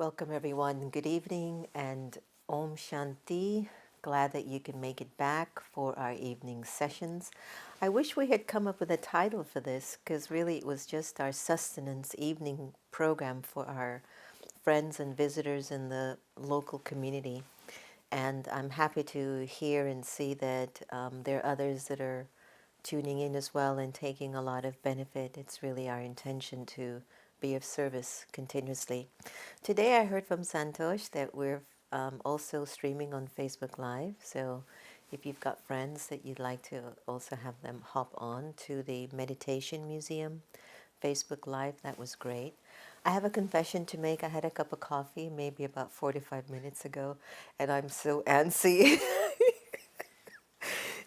Welcome, everyone. Good evening and Om Shanti. Glad that you can make it back for our evening sessions. I wish we had come up with a title for this because really it was just our sustenance evening program for our friends and visitors in the local community. And I'm happy to hear and see that there are others that are tuning in as well and taking a lot of benefit. It's really our intention to be of service continuously. Today I heard from Santosh that we're also streaming on Facebook Live. So if you've got friends that you'd like to also have them hop on to the Meditation Museum Facebook Live, that was great. I have a confession to make. I had a cup of coffee maybe about 45 minutes ago, and I'm so antsy.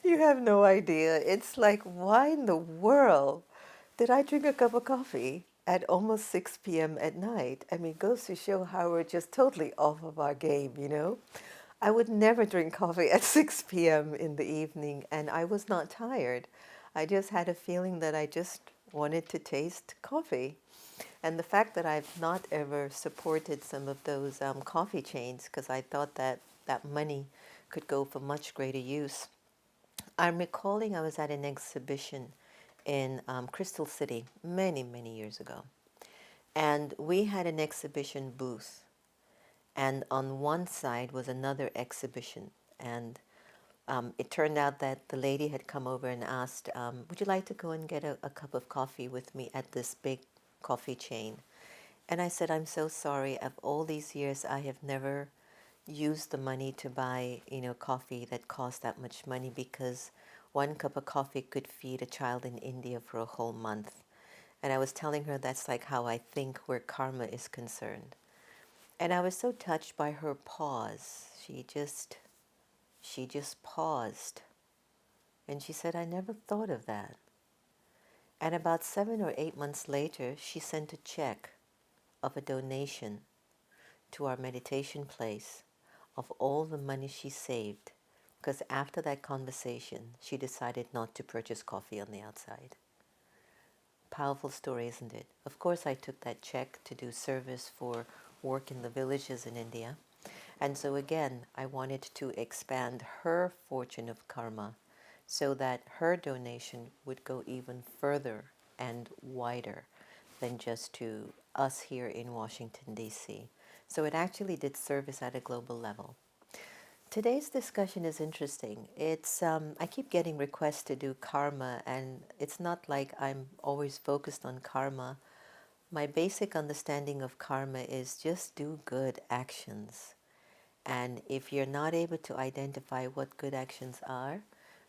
You have no idea. It's like, why in the world did I drink a cup of coffee at almost 6 p.m. at night? I mean, it goes to show how we're just totally off of our game, you know? I would never drink coffee at 6 p.m. in the evening, and I was not tired. I just had a feeling that I just wanted to taste coffee. And the fact that I've not ever supported some of those coffee chains because I thought that that money could go for much greater use. I'm recalling I was at an exhibition in Crystal City many, many years ago. And we had an exhibition booth. And on one side was another exhibition. And it turned out that the lady had come over and asked, would you like to go and get a cup of coffee with me at this big coffee chain? And I said, I'm so sorry. Of all these years, I have never used the money to buy, coffee that costs that much money because one cup of coffee could feed a child in India for a whole month. And I was telling her that's like how I think where karma is concerned. And I was so touched by her pause. She just paused. And she said, I never thought of that. And about 7 or 8 months later, she sent a check of a donation to our meditation place of all the money she saved, because after that conversation, she decided not to purchase coffee on the outside. Powerful story, isn't it? Of course, I took that check to do service for work in the villages in India. And so again, I wanted to expand her fortune of karma so that her donation would go even further and wider than just to us here in Washington, D.C. So it actually did service at a global level. Today's discussion is interesting. I keep getting requests to do karma, and it's not like I'm always focused on karma. My basic understanding of karma is just do good actions. And if you're not able to identify what good actions are,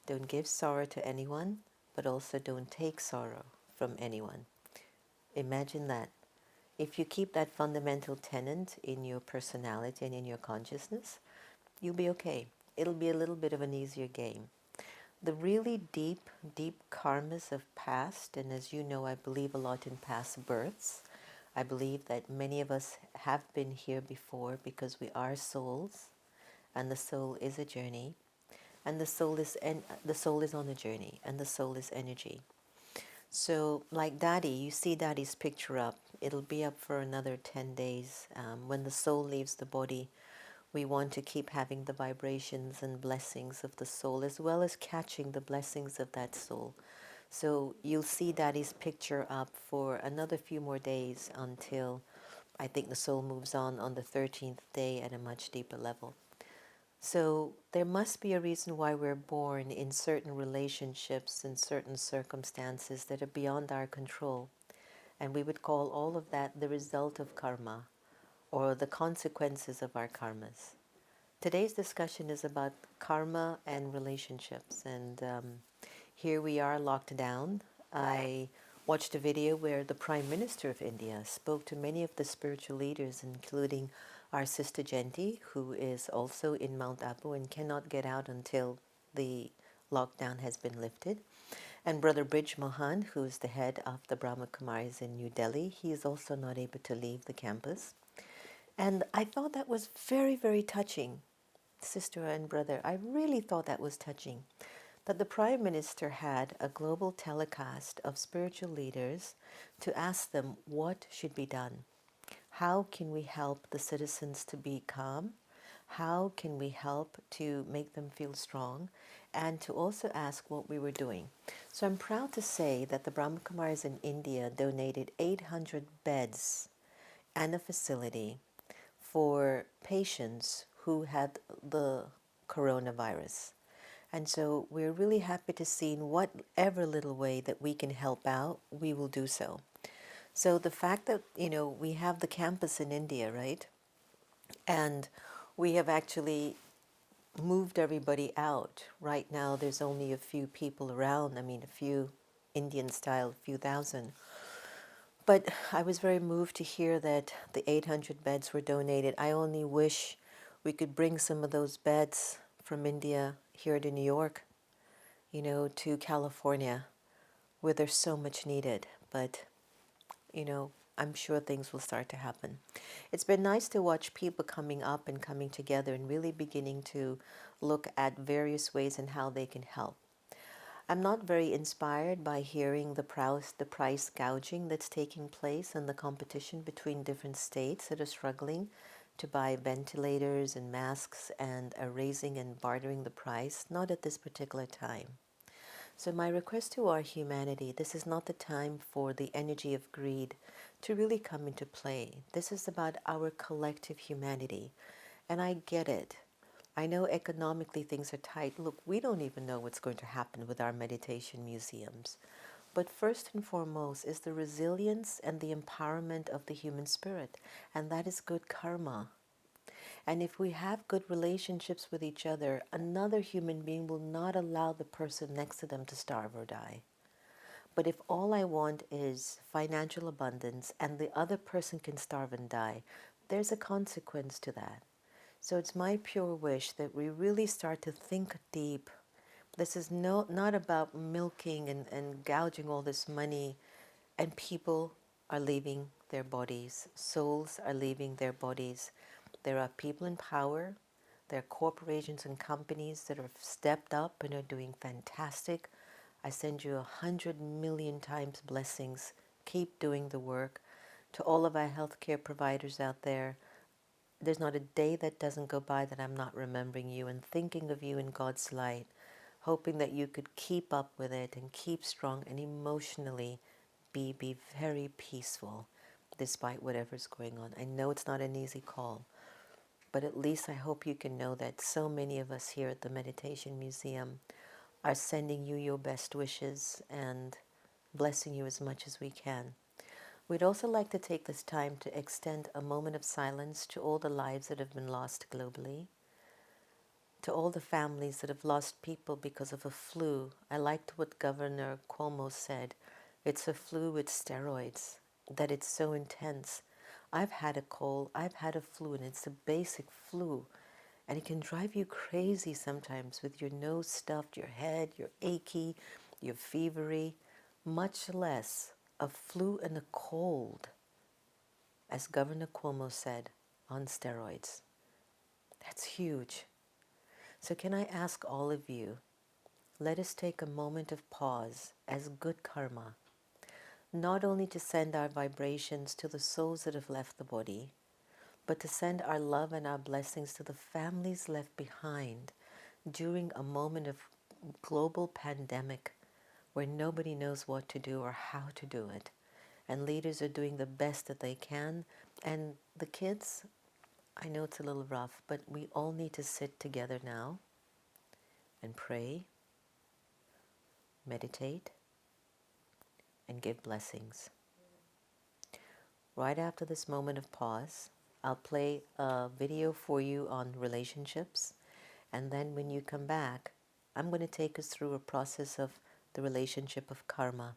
don't give sorrow to anyone, but also don't take sorrow from anyone. Imagine that. If you keep that fundamental tenet in your personality and in your consciousness, you'll be okay. It'll be a little bit of an easier game. The really deep, deep karmas of past, and as you know, I believe a lot in past births. I believe that many of us have been here before because we are souls, and the soul is a journey, and the soul is on a journey, and the soul is energy. So, like Daddy, you see Daddy's picture up. It'll be up for another 10 days. When the soul leaves the body, we want to keep having the vibrations and blessings of the soul as well as catching the blessings of that soul. So you'll see Daddy's picture up for another few more days until I think the soul moves on the 13th day at a much deeper level. So there must be a reason why we're born in certain relationships and certain circumstances that are beyond our control. And we would call all of that the result of karma or the consequences of our karmas. Today's discussion is about karma and relationships. And here we are locked down. I watched a video where the Prime Minister of India spoke to many of the spiritual leaders, including our Sister Jenna, who is also in Mount Abu and cannot get out until the lockdown has been lifted. And Brother Brij Mohan, who is the head of the Brahma Kumaris in New Delhi, he is also not able to leave the campus. And I thought that was very, very touching, sister and brother. I really thought that was touching, that the Prime Minister had a global telecast of spiritual leaders to ask them what should be done. How can we help the citizens to be calm? How can we help to make them feel strong? And to also ask what we were doing. So I'm proud to say that the Brahma Kumaris in India donated 800 beds and a facility for patients who had the coronavirus. And so we're really happy to see in whatever little way that we can help out, we will do so. So the fact that, we have the campus in India, right? And we have actually moved everybody out. Right now, there's only a few people around. I mean, a few Indian style, a few thousand. But I was very moved to hear that the 800 beds were donated. I only wish we could bring some of those beds from India here to New York, to California, where there's so much needed. But, I'm sure things will start to happen. It's been nice to watch people coming up and coming together and really beginning to look at various ways and how they can help. I'm not very inspired by hearing the price gouging that's taking place and the competition between different states that are struggling to buy ventilators and masks and are raising and bartering the price, not at this particular time. So my request to our humanity, this is not the time for the energy of greed to really come into play. This is about our collective humanity. And I get it. I know economically things are tight. Look, we don't even know what's going to happen with our meditation museums. But first and foremost is the resilience and the empowerment of the human spirit. And that is good karma. And if we have good relationships with each other, another human being will not allow the person next to them to starve or die. But if all I want is financial abundance and the other person can starve and die, there's a consequence to that. So it's my pure wish that we really start to think deep. This is not about milking and gouging all this money, and people are leaving their bodies. Souls are leaving their bodies. There are people in power. There are corporations and companies that have stepped up and are doing fantastic. I send you 100 million times blessings. Keep doing the work. To all of our healthcare providers out there, there's not a day that doesn't go by that I'm not remembering you and thinking of you in God's light, hoping that you could keep up with it and keep strong and emotionally be very peaceful despite whatever's going on. I know it's not an easy call, but at least I hope you can know that so many of us here at the Meditation Museum are sending you your best wishes and blessing you as much as we can. We'd also like to take this time to extend a moment of silence to all the lives that have been lost globally, to all the families that have lost people because of a flu. I liked what Governor Cuomo said. It's a flu with steroids, that it's so intense. I've had a cold, I've had a flu, and it's a basic flu. And it can drive you crazy sometimes with your nose stuffed, your head, you're achy, you're fevery, much less a flu and a cold, as Governor Cuomo said, on steroids. That's huge. So can I ask all of you, let us take a moment of pause as good karma, not only to send our vibrations to the souls that have left the body, but to send our love and our blessings to the families left behind during a moment of global pandemic where nobody knows what to do or how to do it. And leaders are doing the best that they can. And the kids, I know it's a little rough, but we all need to sit together now and pray, meditate, and give blessings. Right after this moment of pause, I'll play a video for you on relationships. And then when you come back, I'm going to take us through a process of the relationship of karma.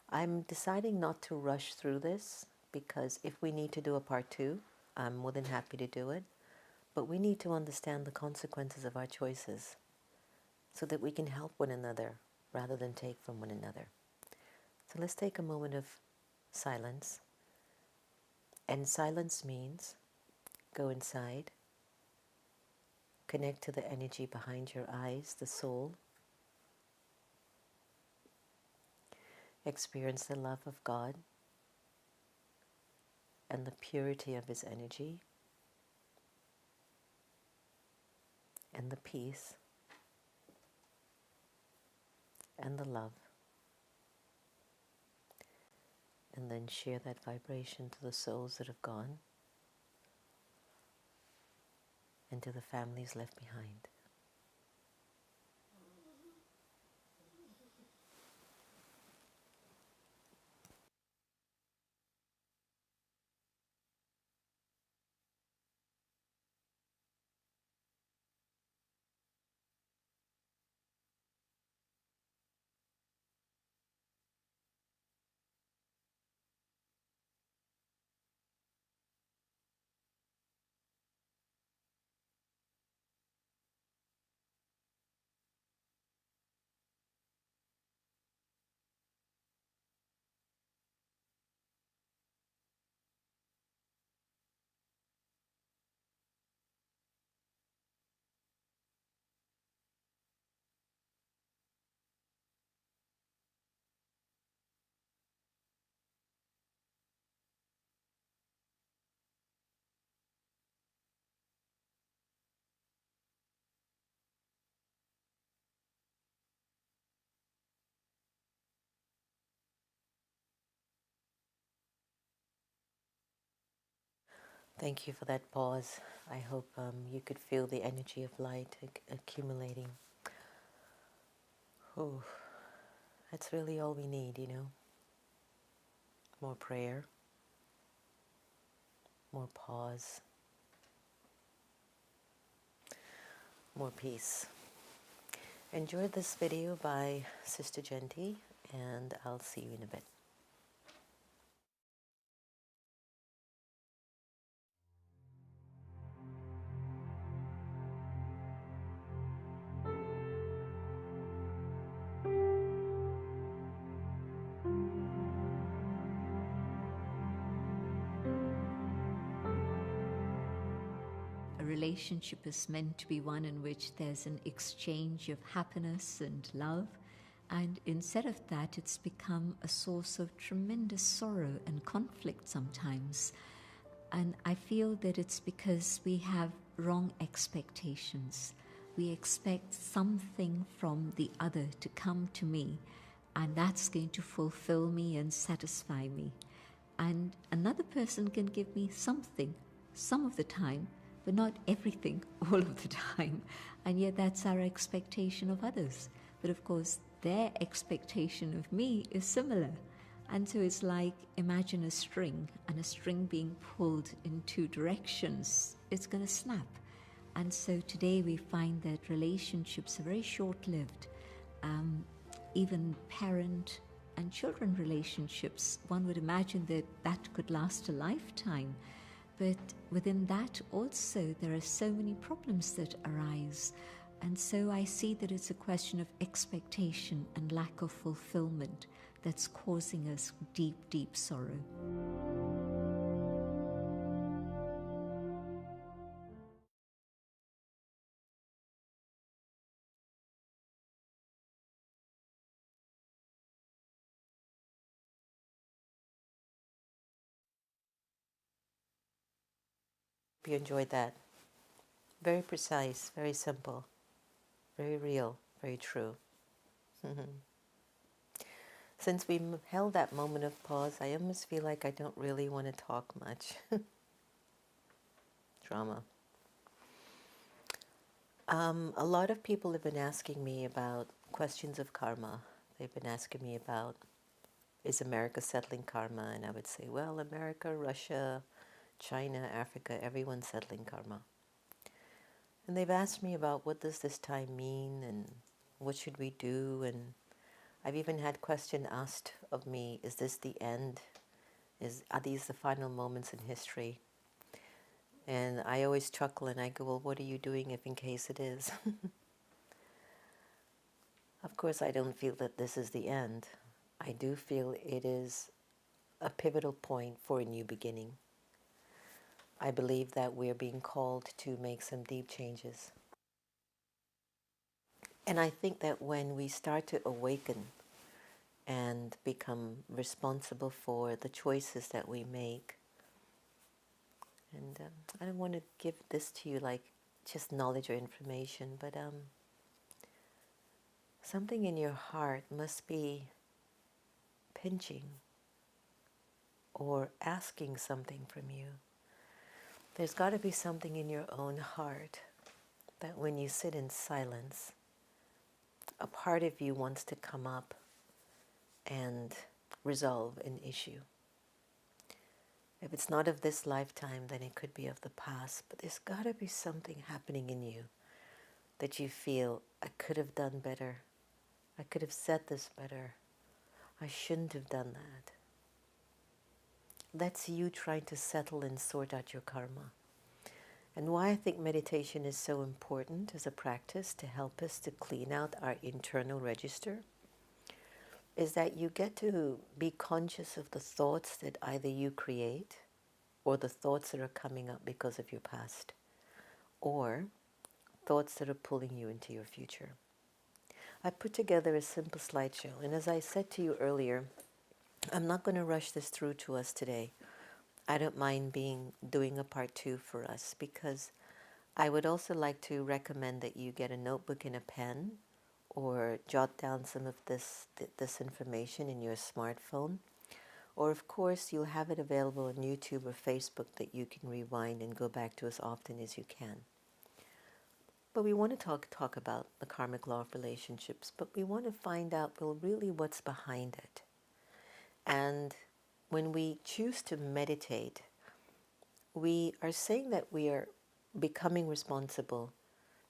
I'm deciding not to rush through this because if we need to do a part 2, I'm more than happy to do it. But we need to understand the consequences of our choices so that we can help one another rather than take from one another. So let's take a moment of silence. And silence means go inside, connect to the energy behind your eyes, the soul. Experience the love of God and the purity of his energy and the peace and the love, and then share that vibration to the souls that have gone and to the families left behind. Thank you for that pause. I hope you could feel the energy of light accumulating. Oh, that's really all we need, you know. More prayer, more pause, more peace. Enjoy this video by Sister Jenna, and I'll see you in a bit. A relationship is meant to be one in which there's an exchange of happiness and love, and instead of that, it's become a source of tremendous sorrow and conflict sometimes. And I feel that it's because we have wrong expectations. We expect something from the other to come to me, and that's going to fulfill me and satisfy me. And another person can give me something, some of the time, but not everything all of the time. And yet that's our expectation of others. But of course, their expectation of me is similar. And so it's like, imagine a string, and a string being pulled in two directions. It's going to snap. And so today we find that relationships are very short-lived. Even parent and children relationships, one would imagine that that could last a lifetime. But within that also, there are so many problems that arise. And so I see that it's a question of expectation and lack of fulfillment that's causing us deep, deep sorrow. Hope you enjoyed that. Very precise, very simple, very real, very true. Since we held that moment of pause, I almost feel like I don't really want to talk much. Drama. A lot of people have been asking me about questions of karma. They've been asking me about, is America settling karma? And I would say, well, America, Russia, China, Africa, everyone's settling karma. And they've asked me about, what does this time mean, and what should we do? And I've even had question asked of me, is this the end? Are these the final moments in history? And I always chuckle and I go, well, what are you doing if in case it is? Of course, I don't feel that this is the end. I do feel it is a pivotal point for a new beginning. I believe that we're being called to make some deep changes. And I think that when we start to awaken and become responsible for the choices that we make, And I don't want to give this to you like just knowledge or information, but something in your heart must be pinching or asking something from you. There's got to be something in your own heart that when you sit in silence, a part of you wants to come up and resolve an issue. If it's not of this lifetime, then it could be of the past. But there's got to be something happening in you that you feel, I could have done better. I could have said this better. I shouldn't have done that. That's you trying to settle and sort out your karma. And why I think meditation is so important as a practice to help us to clean out our internal register is that you get to be conscious of the thoughts that either you create or the thoughts that are coming up because of your past, or thoughts that are pulling you into your future. I put together a simple slideshow, and as I said to you earlier, I'm not going to rush this through to us today. I don't mind doing a part 2 for us, because I would also like to recommend that you get a notebook and a pen or jot down some of this information in your smartphone. Or of course, you'll have it available on YouTube or Facebook that you can rewind and go back to as often as you can. But we want to talk about the karmic law of relationships, but we want to find out, well, really what's behind it. And when we choose to meditate, we are saying that we are becoming responsible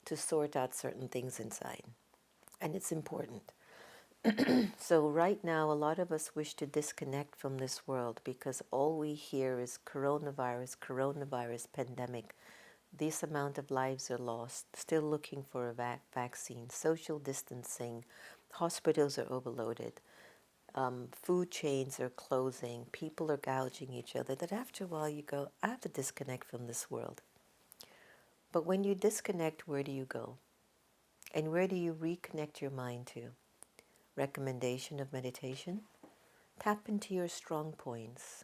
to sort out certain things inside. And it's important. So right now, a lot of us wish to disconnect from this world because all we hear is coronavirus, coronavirus, pandemic. This amount of lives are lost, still looking for a vaccine, social distancing, hospitals are overloaded, food chains are closing, people are gouging each other, that after a while you go, I have to disconnect from this world. But when you disconnect, where do you go? And where do you reconnect your mind to? Recommendation of meditation? Tap into your strong points.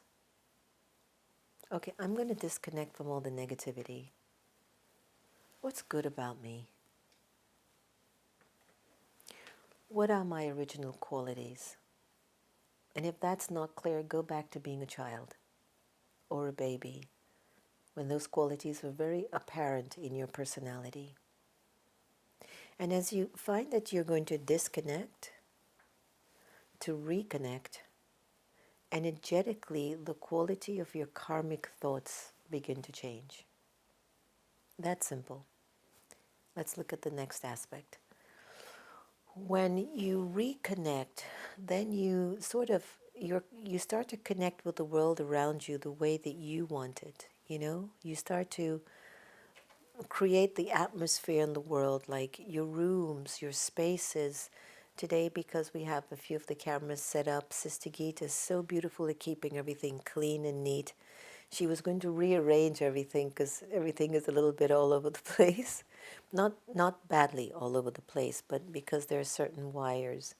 Okay, I'm going to disconnect from all the negativity. What's good about me? What are my original qualities? And if that's not clear, go back to being a child or a baby, when those qualities were very apparent in your personality. And as you find that you're going to disconnect, to reconnect, energetically, the quality of your karmic thoughts begin to change. That's simple. Let's look at the next aspect. When you reconnect, then you you start to connect with the world around you the way that you want it. You start to create the atmosphere in the world, like your rooms, your spaces. Today, because we have a few of the cameras set up, Sister Geeta is so beautiful at keeping everything clean and neat. She was going to rearrange everything because everything is a little bit all over the place. Not badly all over the place, but because there are certain wires.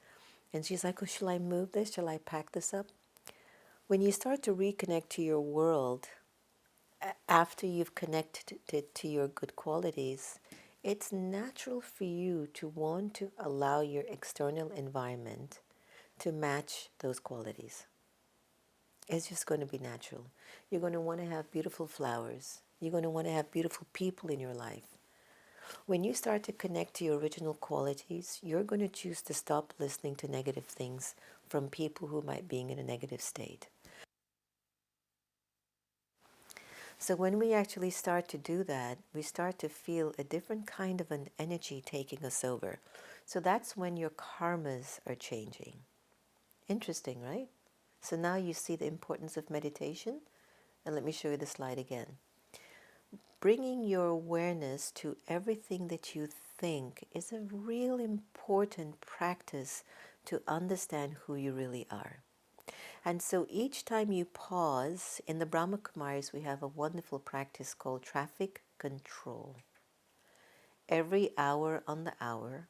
And she's like, oh, shall I move this? Shall I pack this up? When you start to reconnect to your world, after you've connected to your good qualities, it's natural for you to want to allow your external environment to match those qualities. It's just going to be natural. You're going to want to have beautiful flowers. You're going to want to have beautiful people in your life. When you start to connect to your original qualities, you're going to choose to stop listening to negative things from people who might be in a negative state. So when we actually start to do that, we start to feel a different kind of an energy taking us over. So that's when your karmas are changing. Interesting, right? So now you see the importance of meditation. And let me show you the slide again. Bringing your awareness to everything that you think is a real important practice to understand who you really are. And so each time you pause, in the Brahma Kumaris we have a wonderful practice called traffic control. Every hour on the hour,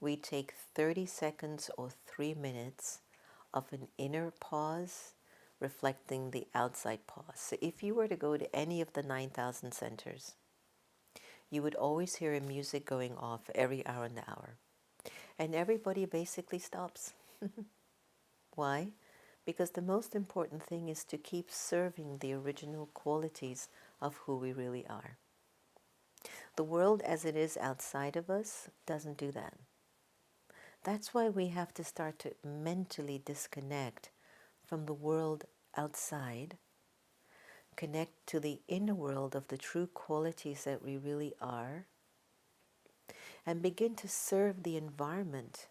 we take 30 seconds or 3 minutes of an inner pause reflecting the outside pause. So if you were to go to any of the 9,000 centers, you would always hear a music going off every hour and hour. And everybody basically stops. Why? Because the most important thing is to keep serving the original qualities of who we really are. The world as it is outside of us doesn't do that. That's why we have to start to mentally disconnect from the world outside, connect to the inner world of the true qualities that we really are, and begin to serve the environment.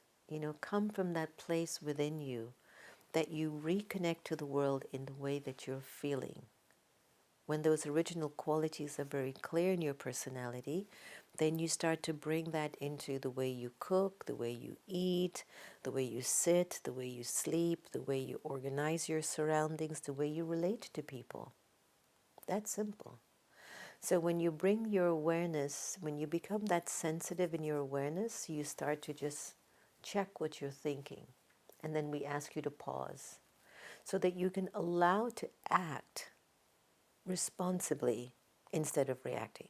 Come from that place within you that you reconnect to the world in the way that you're feeling. When those original qualities are very clear in your personality, then you start to bring that into the way you cook, the way you eat, the way you sit, the way you sleep, the way you organize your surroundings, the way you relate to people. That's simple. So when you bring your awareness, when you become that sensitive in your awareness, you start to just check what you're thinking. And then we ask you to pause so that you can allow to act responsibly instead of reacting.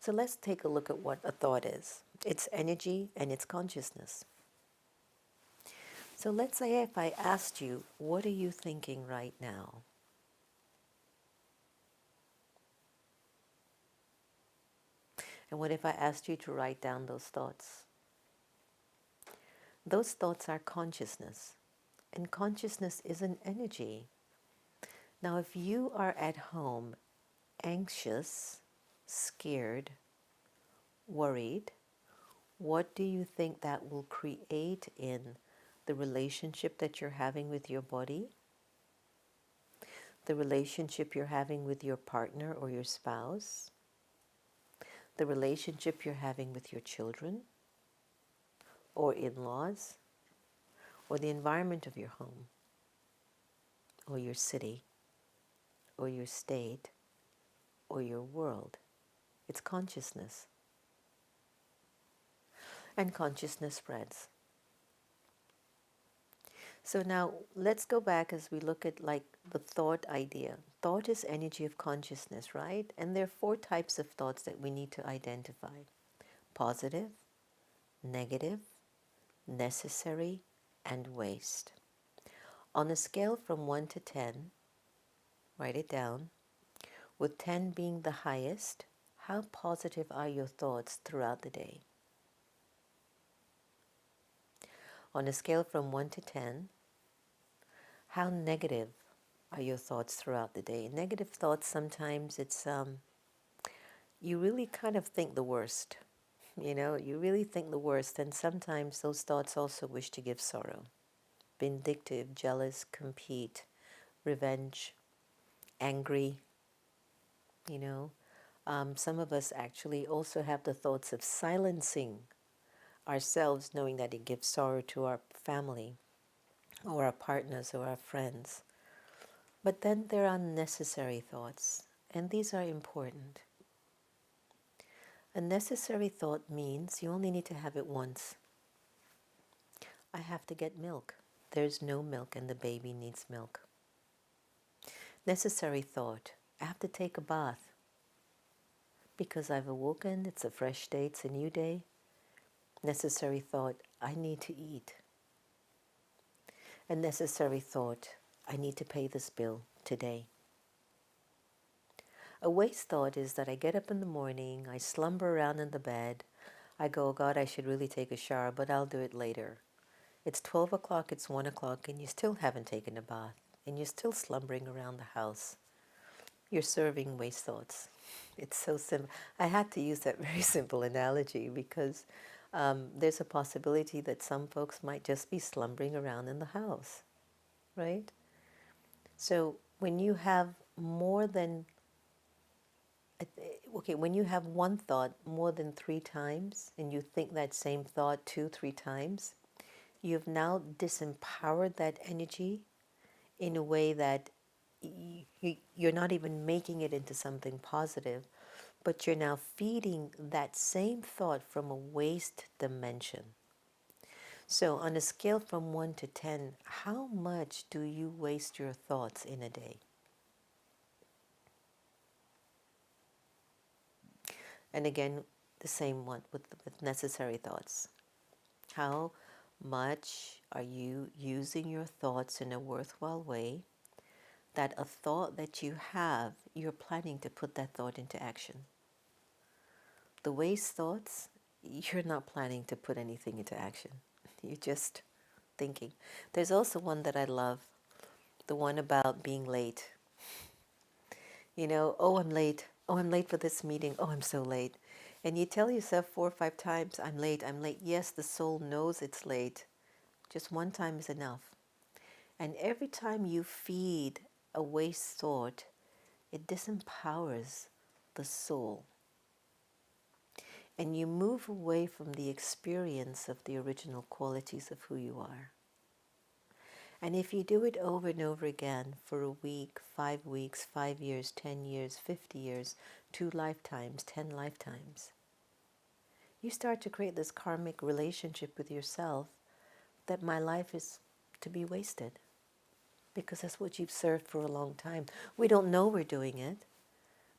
So let's take a look at what a thought is. It's energy and it's consciousness. So let's say if I asked you, what are you thinking right now? And what if I asked you to write down those thoughts? Those thoughts are consciousness. And consciousness is an energy. Now, if you are at home anxious, scared, worried, what do you think that will create in the relationship that you're having with your body, the relationship you're having with your partner or your spouse, the relationship you're having with your children or in-laws, or the environment of your home or your city or your state or your world? It's consciousness. And consciousness spreads. So now let's go back as we look at like the thought idea. Thought is energy of consciousness, right? And there are 4 types of thoughts that we need to identify: positive, negative, necessary, and waste. On a scale from 1 to 10, write it down, with 10 being the highest, how positive are your thoughts throughout the day? On a scale from 1 to 10, how negative are your thoughts throughout the day? Negative thoughts, sometimes it's, you really kind of think the worst. You really think the worst, and sometimes those thoughts also wish to give sorrow. Vindictive, jealous, compete, revenge, angry, Some of us actually also have the thoughts of silencing ourselves, knowing that it gives sorrow to our family or our partners or our friends. But then there are necessary thoughts, and these are important. A necessary thought means you only need to have it once. I have to get milk. There's no milk and the baby needs milk. Necessary thought, I have to take a bath because I've awoken, it's a fresh day, it's a new day. Necessary thought, I need to eat. A necessary thought, I need to pay this bill today. A waste thought is that I get up in the morning, I slumber around in the bed, I go, oh God, I should really take a shower, but I'll do it later. It's 12 o'clock, it's 1 o'clock, and you still haven't taken a bath, and you're still slumbering around the house. You're serving waste thoughts. It's so simple. I had to use that very simple analogy because there's a possibility that some folks might just be slumbering around in the house, right? So when you have more than, when you have one thought more than 3 times and you think that same thought 2, 3 times, you've now disempowered that energy in a way that you're not even making it into something positive, but you're now feeding that same thought from a waste dimension. So, on a scale from 1 to 10, how much do you waste your thoughts in a day? And again, the same one with necessary thoughts. How much are you using your thoughts in a worthwhile way that a thought that you have, you're planning to put that thought into action? The waste thoughts, you're not planning to put anything into action. You're just thinking. There's also one that I love, the one about being late. You know, oh, I'm late. Oh, I'm late for this meeting. Oh, I'm so late. And you tell yourself 4 or 5 times, I'm late, I'm late. Yes, the soul knows it's late. Just one time is enough. And every time you feed a waste thought, it disempowers the soul. And you move away from the experience of the original qualities of who you are. And if you do it over and over again for a week, 5 weeks, 5 years, 10 years, 50 years, 2 lifetimes, 10 lifetimes, you start to create this karmic relationship with yourself that my life is to be wasted. Because that's what you've served for a long time. We don't know we're doing it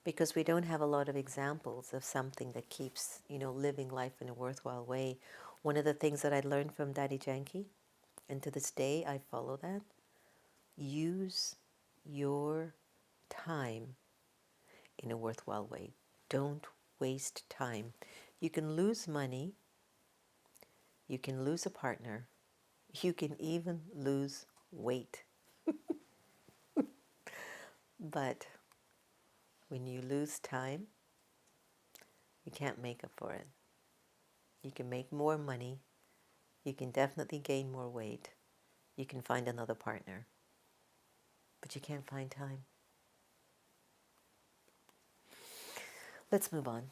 because we don't have a lot of examples of something that keeps, living life in a worthwhile way. One of the things that I learned from Daddy Yankee, and to this day I follow that, use your time in a worthwhile way. Don't waste time. You can lose money, you can lose a partner, you can even lose weight. But when you lose time, you can't make up for it. You can make more money, you can definitely gain more weight, you can find another partner, but you can't find time. Let's move on.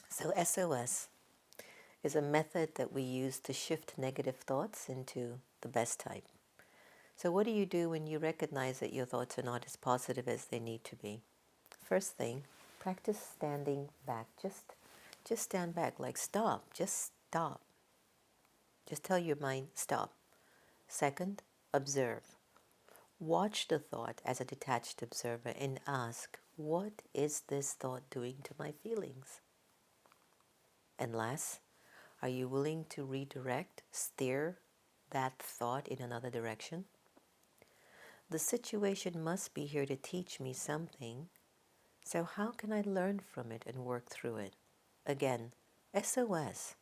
So SOS is a method that we use to shift negative thoughts into the best type. So what do you do when you recognize that your thoughts are not as positive as they need to be? First thing, practice standing back. Just stand back, like stop, just stop. Just tell your mind, stop. Second, observe. Watch the thought as a detached observer and ask, what is this thought doing to my feelings? And last, are you willing to redirect, steer that thought in another direction? The situation must be here to teach me something, so how can I learn from it and work through it? Again, SOS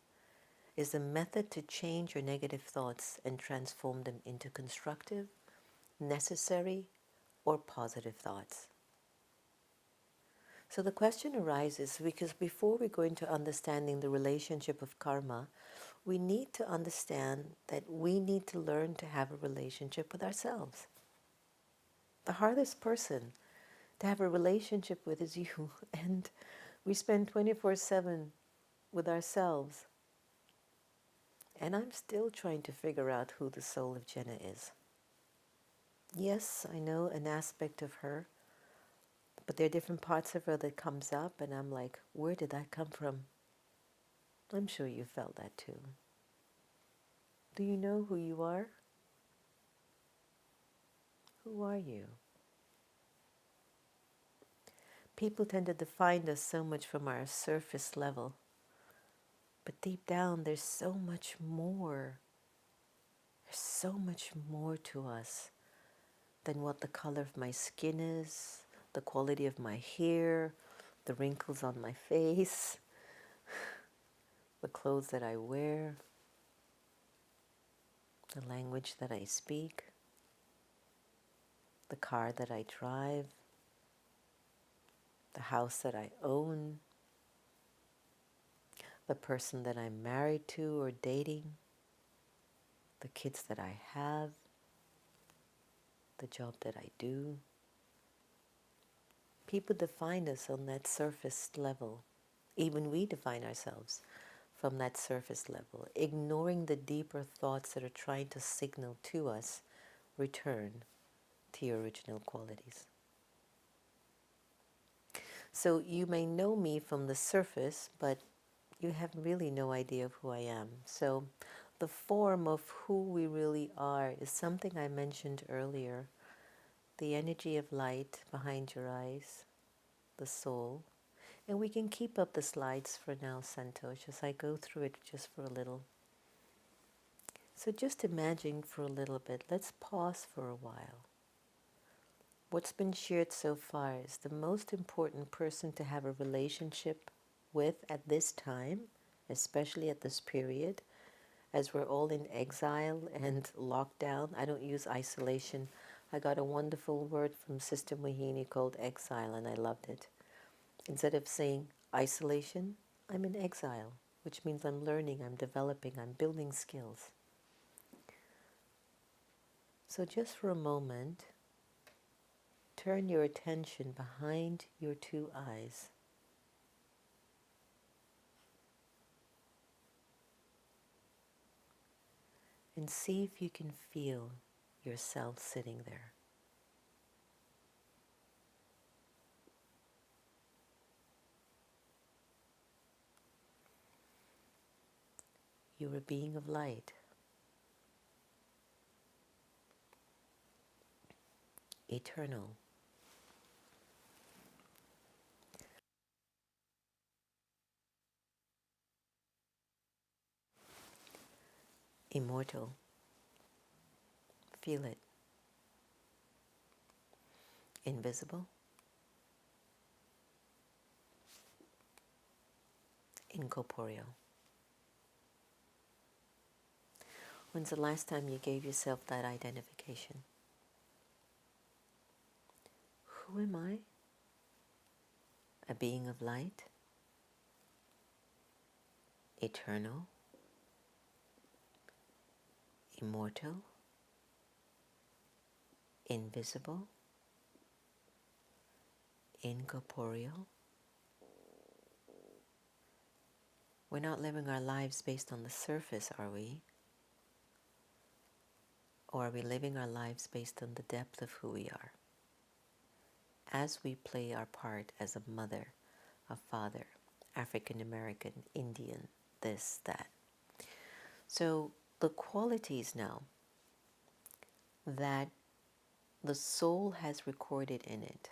is a method to change your negative thoughts and transform them into constructive, necessary, or positive thoughts. So the question arises because before we go into understanding the relationship of karma, we need to understand that we need to learn to have a relationship with ourselves. The hardest person to have a relationship with is you, and we spend 24/7 with ourselves. And I'm still trying to figure out who the soul of Jenna is. Yes, I know an aspect of her, but there are different parts of her that comes up, and I'm like, where did that come from? I'm sure you felt that too. Do you know who you are? Who are you? People tend to define us so much from our surface level, but deep down there's so much more. There's so much more to us than what the color of my skin is, the quality of my hair, the wrinkles on my face, the clothes that I wear, the language that I speak, the car that I drive, the house that I own, the person that I'm married to or dating, the kids that I have, the job that I do. People define us on that surface level. Even we define ourselves from that surface level, ignoring the deeper thoughts that are trying to signal to us, return to your original qualities. So you may know me from the surface, but you have really no idea of who I am. So the form of who we really are is something I mentioned earlier. The energy of light behind your eyes, the soul. And we can keep up the slides for now, Santosh, as I go through it just for a little. So just imagine for a little bit. Let's pause for a while. What's been shared so far is the most important person to have a relationship with at this time, especially at this period, as we're all in exile and lockdown. I don't use isolation. I got a wonderful word from Sister Mohini called exile, and I loved it. Instead of saying isolation, I'm in exile, which means I'm learning, I'm developing, I'm building skills. So just for a moment, turn your attention behind your two eyes. And see if you can feel yourself sitting there. You're a being of light, eternal, immortal. Feel it. Invisible, incorporeal. When's the last time you gave yourself that identification? Who am I? A being of light, eternal, immortal, invisible, incorporeal. We're not living our lives based on the surface, are we? Or are we living our lives based on the depth of who we are? As we play our part as a mother, a father, African American, Indian, this, that. So the qualities now that the soul has recorded in it,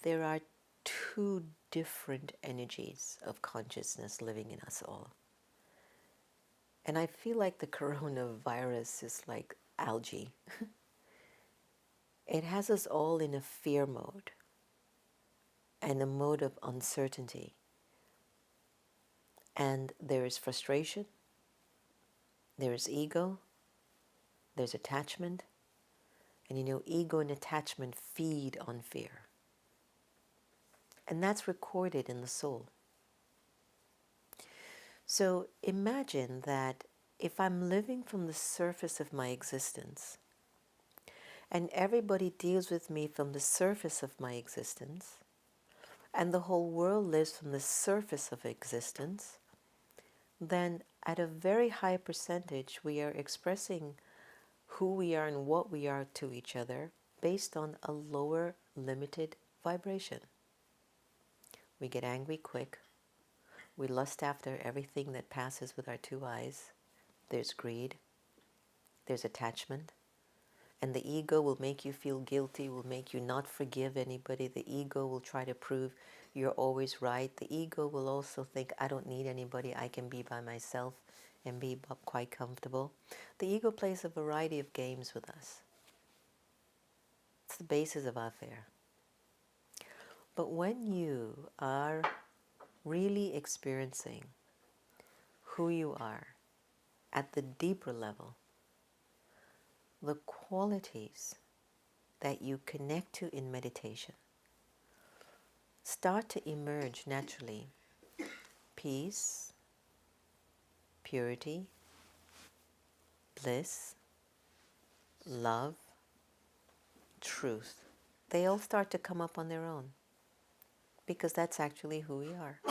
there are two different energies of consciousness living in us all. And I feel like the coronavirus is like algae. It has us all in a fear mode and a mode of uncertainty. And there is frustration, there is ego, there's attachment. And you know, ego and attachment feed on fear. And that's recorded in the soul. So imagine that if I'm living from the surface of my existence, and everybody deals with me from the surface of my existence, and the whole world lives from the surface of existence, then at a very high percentage we are expressing who we are and what we are to each other based on a lower limited vibration. We get angry quick. We lust after everything that passes with our two eyes. There's greed. There's attachment. And the ego will make you feel guilty, will make you not forgive anybody. The ego will try to prove you're always right. The ego will also think, I don't need anybody. I can be by myself and be quite comfortable. The ego plays a variety of games with us. It's the basis of our fear. But when you are really experiencing who you are at the deeper level, the qualities that you connect to in meditation start to emerge naturally. Peace, purity, bliss, love, truth. They all start to come up on their own because that's actually who we are.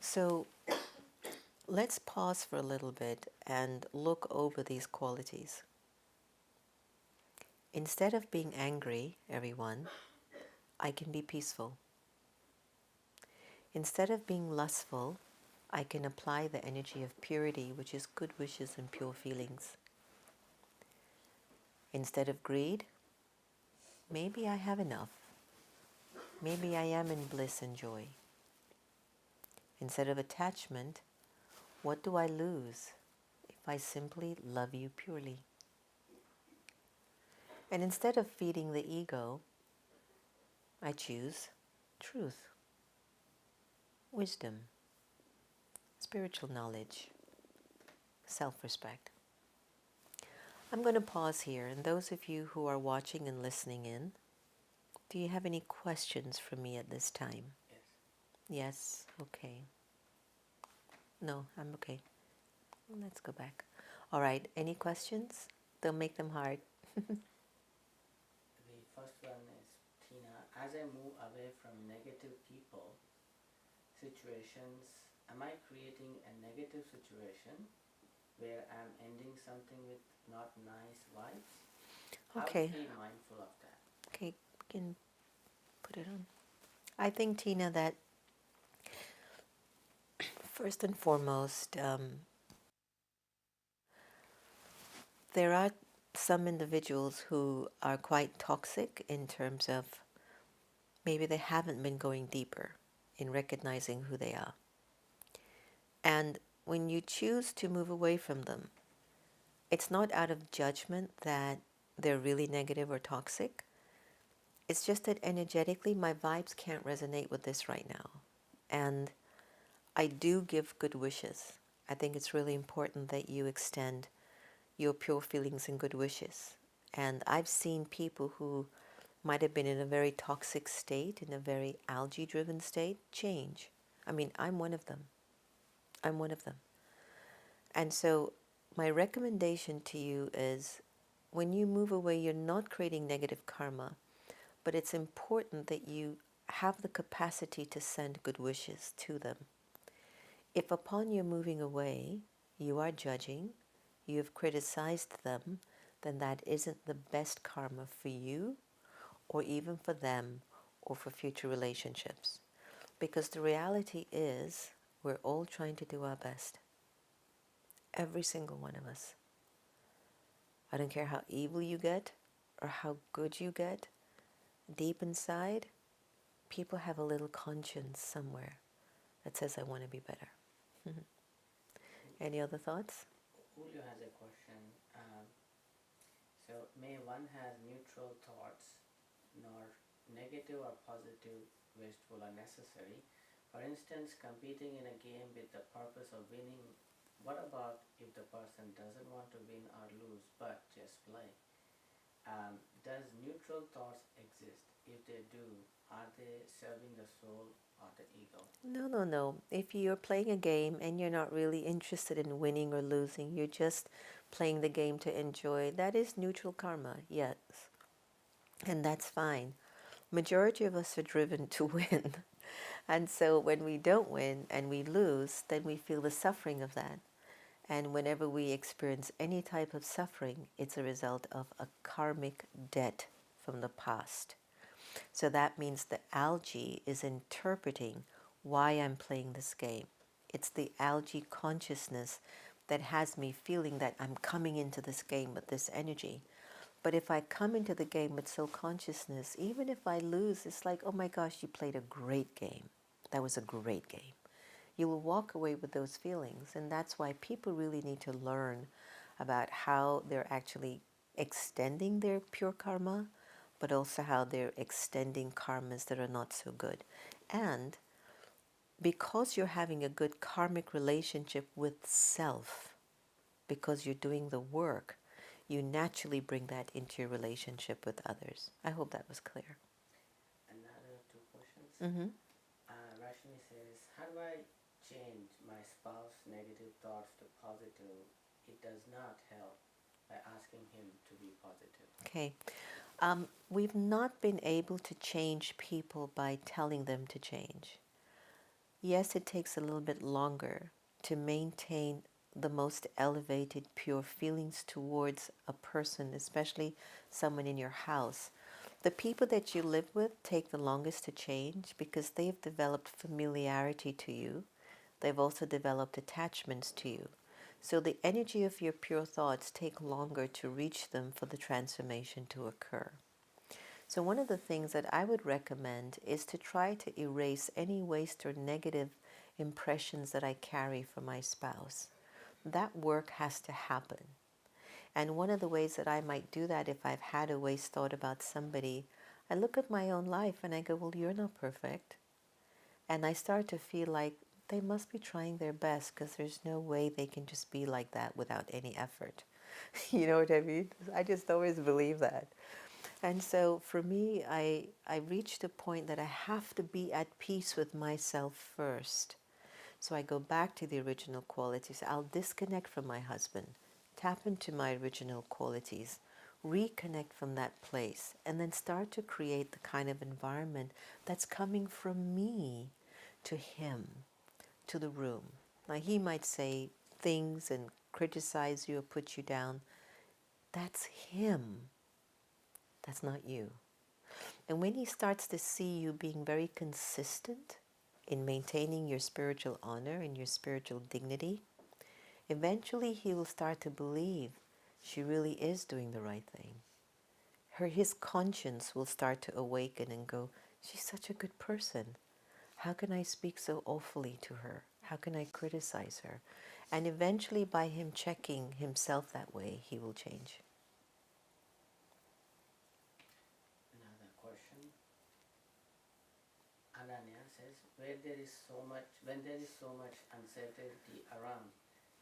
So let's pause for a little bit and look over these qualities. Instead of being angry, everyone, I can be peaceful. Instead of being lustful, I can apply the energy of purity, which is good wishes and pure feelings. Instead of greed, maybe I have enough. Maybe I am in bliss and joy. Instead of attachment, what do I lose if I simply love you purely? And instead of feeding the ego, I choose truth, wisdom, spiritual knowledge, self-respect. I'm going to pause here, and those of you who are watching and listening in, do you have any questions for me at this time? Yes? Okay. No, I'm okay. Let's go back. All right, any questions? Don't make them hard. The first one is, Tina, as I move away from negative people, situations, am I creating a negative situation where I'm ending something with not nice vibes? How Okay. to be mindful of that? Okay, you can put it on. I think, Tina, that first and foremost, there are some individuals who are quite toxic in terms of maybe they haven't been going deeper in recognizing who they are. And when you choose to move away from them, it's not out of judgment that they're really negative or toxic. It's just that energetically, my vibes can't resonate with this right now. And I do give good wishes. I think it's really important that you extend your pure feelings and good wishes. And I've seen people who might have been in a very toxic state, in a very algae-driven state, change. I mean, I'm one of them. I'm one of them. And so my recommendation to you is when you move away, you're not creating negative karma, but it's important that you have the capacity to send good wishes to them. If upon your moving away, you are judging, you have criticized them, then that isn't the best karma for you or even for them or for future relationships. Because the reality is we're all trying to do our best. Every single one of us. I don't care how evil you get or how good you get. Deep inside, people have a little conscience somewhere that says, I want to be better. Any other thoughts? Julio has a question. So, may one has neutral thoughts, nor negative or positive, wasteful or necessary. For instance, competing in a game with the purpose of winning. What about if the person doesn't want to win or lose but just play? Does neutral thoughts exist? If they do, are they serving the soul or the ego? No, no, no. If you're playing a game and you're not really interested in winning or losing, you're just playing the game to enjoy, that is neutral karma, yes. And that's fine. Majority of us are driven to win. And so when we don't win and we lose, then we feel the suffering of that. And whenever we experience any type of suffering, it's a result of a karmic debt from the past. So that means the algae is interpreting why I'm playing this game. It's the algae consciousness that has me feeling that I'm coming into this game with this energy. But if I come into the game with soul consciousness, even if I lose, it's like, oh my gosh, you played a great game. That was a great game. You will walk away with those feelings. And that's why people really need to learn about how they're actually extending their pure karma, but also how they're extending karmas that are not so good. And because you're having a good karmic relationship with self, because you're doing the work, you naturally bring that into your relationship with others. I hope that was clear. Another two questions. Mm-hmm. Rashmi says, how do I change my spouse's negative thoughts to positive? It does not help by asking him to be positive. Okay. We've not been able to change people by telling them to change. Yes, it takes a little bit longer to maintain the most elevated, pure feelings towards a person, especially someone in your house. The people that you live with take the longest to change because they've developed familiarity to you. They've also developed attachments to you. So the energy of your pure thoughts take longer to reach them for the transformation to occur. So one of the things that I would recommend is to try to erase any waste or negative impressions that I carry for my spouse. That work has to happen. And one of the ways that I might do that if I've had a waste thought about somebody, I look at my own life and I go, well, you're not perfect. And I start to feel like they must be trying their best because there's no way they can just be like that without any effort. You know what I mean? I just always believe that. And so for me, I reached a point that I have to be at peace with myself first. So I go back to the original qualities. I'll disconnect from my husband, tap into my original qualities, reconnect from that place, and then start to create the kind of environment that's coming from me to him, to the room. Now, he might say things and criticize you or put you down. That's him. That's not you. And when he starts to see you being very consistent in maintaining your spiritual honor and your spiritual dignity, eventually he will start to believe she really is doing the right thing. His conscience will start to awaken and go, she's such a good person. How can I speak so awfully to her? How can I criticize her? And eventually by him checking himself that way, he will change. Another question. Ananya says, when there is so much uncertainty around,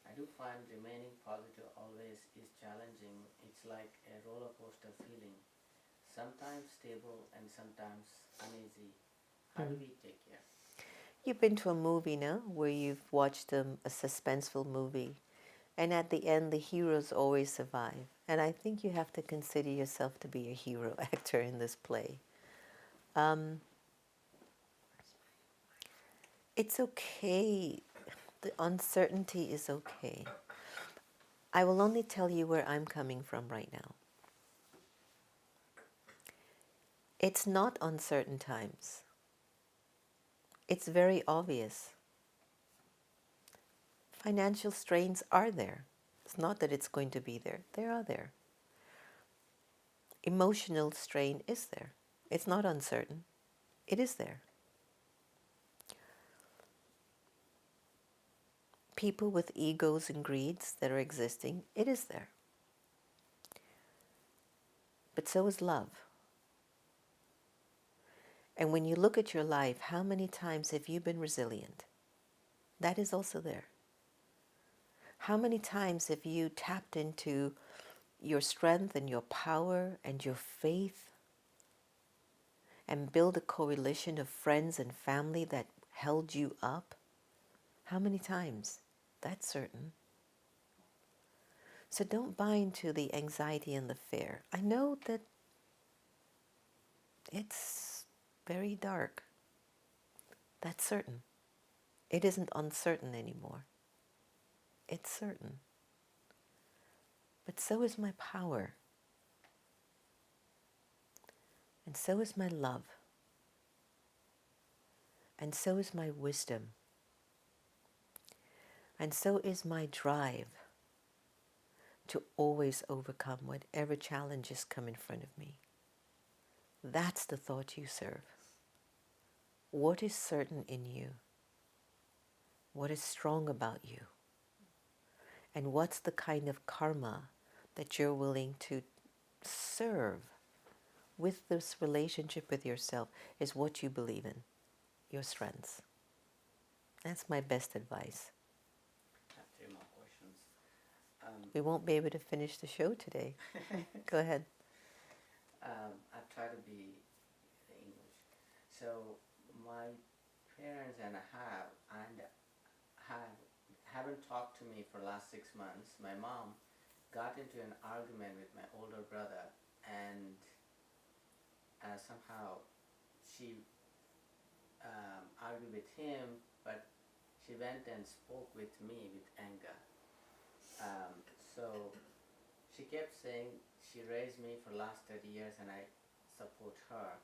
I do find remaining positive always is challenging. It's like a roller coaster feeling, sometimes stable and sometimes uneasy. How do we take care? You've been to a movie now where you've watched a suspenseful movie, and at the end the heroes always survive. And I think you have to consider yourself to be a hero actor in this play. It's okay. The uncertainty is okay. I will only tell you where I'm coming from right now. It's not uncertain times. It's very obvious. Financial strains are there. It's not that it's going to be there. They are there. Emotional strain is there. It's not uncertain. It is there. People with egos and greeds that are existing, it is there. But so is love. And when you look at your life, how many times have you been resilient? That is also there. How many times have you tapped into your strength and your power and your faith and build a coalition of friends and family that held you up? How many times? That's certain. So don't buy into the anxiety and the fear. I know that it's very dark. That's certain. It isn't uncertain anymore. It's certain. But so is my power. And so is my love. And so is my wisdom. And so is my drive to always overcome whatever challenges come in front of me. That's the thought you serve. What is certain in you? What is strong about you? And what's the kind of karma that you're willing to serve with this relationship with yourself is what you believe in, your strengths. That's my best advice. I have 3 more questions. We won't be able to finish the show today. Go ahead. I try to be English. So my parents and haven't talked to me for the last 6 months. My mom got into an argument with my older brother, and somehow she argued with him, but she went and spoke with me with anger. So she kept saying she raised me for the last 30 years and I support her,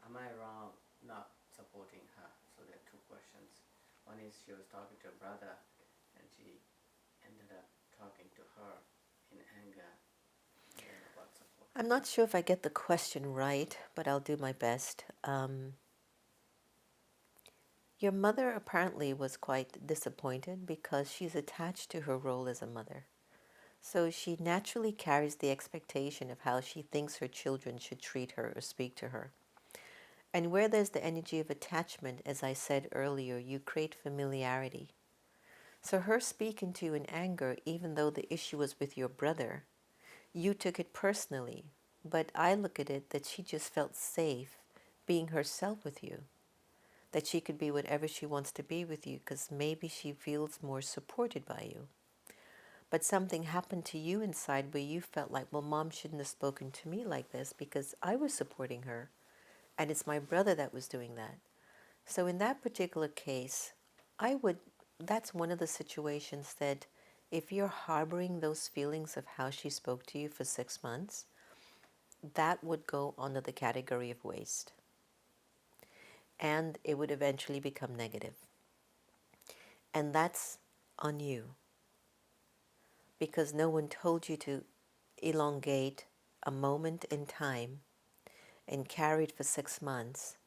am I wrong not supporting her? So there are two questions. One is she was talking to her brother and she ended up talking to her in anger, and then about support. I'm not sure if I get the question right, but I'll do my best. Your mother apparently was quite disappointed because she's attached to her role as a mother. So she naturally carries the expectation of how she thinks her children should treat her or speak to her. And where there's the energy of attachment, as I said earlier, you create familiarity. So her speaking to you in anger, even though the issue was with your brother, you took it personally. But I look at it that she just felt safe being herself with you. That she could be whatever she wants to be with you because maybe she feels more supported by you. But something happened to you inside where you felt like, well, mom shouldn't have spoken to me like this because I was supporting her. And it's my brother that was doing that. So in that particular case, that's one of the situations that if you're harboring those feelings of how she spoke to you for 6 months, that would go under the category of waste. And it would eventually become negative. And that's on you. Because no one told you to elongate a moment in time and carry it for 6 months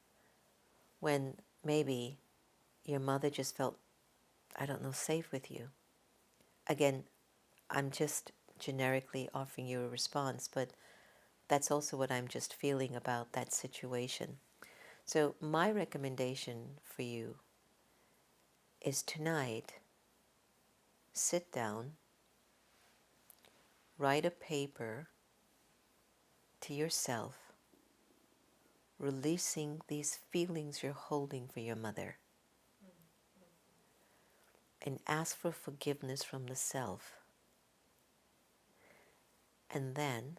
when maybe your mother just felt, I don't know, safe with you. Again, I'm just generically offering you a response, but that's also what I'm just feeling about that situation. So my recommendation for you is tonight, sit down, write a paper to yourself, releasing these feelings you're holding for your mother, and ask for forgiveness from the self. And then